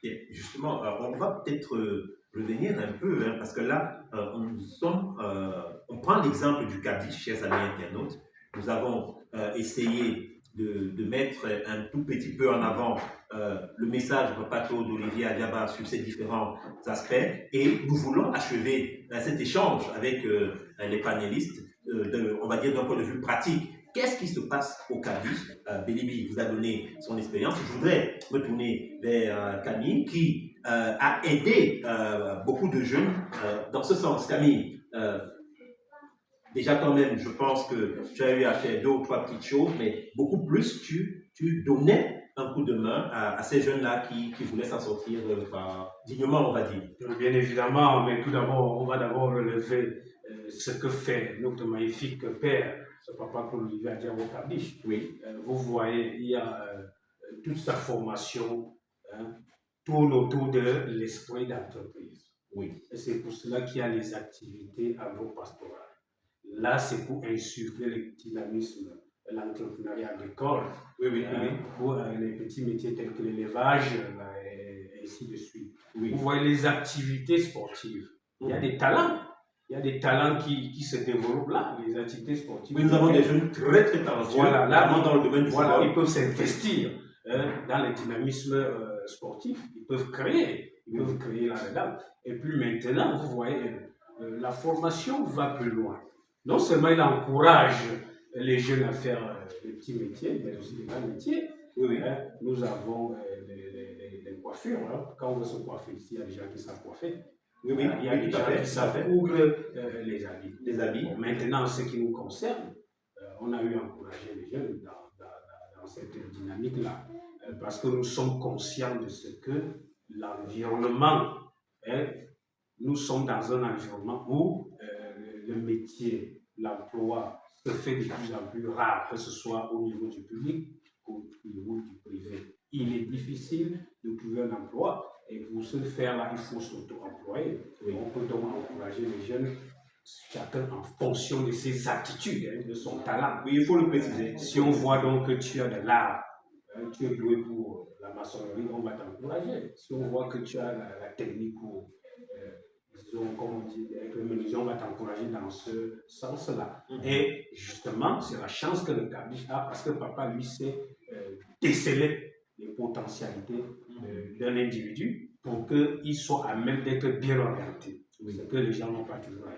Et justement, on va peut-être revenir un peu, hein, parce que là, on prend l'exemple du Kaddish, chers amis internautes. Nous avons essayé de mettre un tout petit peu en avant le message de Papa Claude Olivier Adiaba sur ces différents aspects, et nous voulons achever cet échange avec les panélistes, on va dire d'un point de vue pratique. Qu'est-ce qui se passe au Kaddish? Bélibi vous a donné son expérience. Je voudrais me tourner vers Camille, qui a aidé beaucoup de jeunes dans ce sens. Camille, déjà toi-même, je pense que tu as eu à faire 2 ou 3 petites choses, mais beaucoup plus, tu donnais un coup de main à ces jeunes-là qui voulaient s'en sortir dignement, on va dire. Bien évidemment, mais tout d'abord, on va d'abord relever ce que fait notre magnifique père, ce papa Claude Olivier Adiaba au Kaddish. Oui. Vous voyez, il y a toute sa formation tourne autour de l'esprit d'entreprise. Oui. Et c'est pour cela qu'il y a les activités agro-pastorales. Là, c'est pour insuffler le dynamisme de l'entrepreneuriat agricole. Oui. Pour les petits métiers tels que l'élevage, et ainsi de suite. Oui. Vous voyez les activités sportives. Il y a des talents. Il y a des talents qui se développent là, les activités sportives. Oui, nous avons des jeunes très talentueux, voilà, là, dans le domaine du football. Ils peuvent s'investir dans le dynamisme sportif. Ils peuvent créer là-dedans. Et puis maintenant, vous voyez, la formation va plus loin. Non seulement il encourage les jeunes à faire des petits métiers, mais aussi des grands métiers. Oui. Nous avons les coiffures. Quand on veut se coiffer ici, il y a des gens qui savent coiffer. Oui. Il y a des gens qui savent coudre les habits. Bon, maintenant, en ce qui nous concerne, on a eu à encourager les jeunes dans cette dynamique-là, parce que nous sommes conscients de ce que l'environnement, nous sommes dans un environnement où le métier, l'emploi se fait de plus en plus rare, que ce soit au niveau du public ou au niveau du privé. Il est difficile de trouver un emploi, et pour ce faire-là, il faut s'auto-employer. Oui. On peut donc encourager les jeunes, chacun en fonction de ses aptitudes, de son talent. Oui, il faut le préciser. Si on voit donc que tu as de l'art, tu es doué pour la maçonnerie, on va t'encourager. Si on voit que tu as la technique pour, disons, comme on dit, avec le menuisier, on va t'encourager dans ce sens-là. Et justement, c'est la chance que le Kaddish a, parce que papa, lui, sait déceler les potentialités d'un individu pour qu'il soit à même d'être bien orienté. Ce que les gens n'ont pas toujours à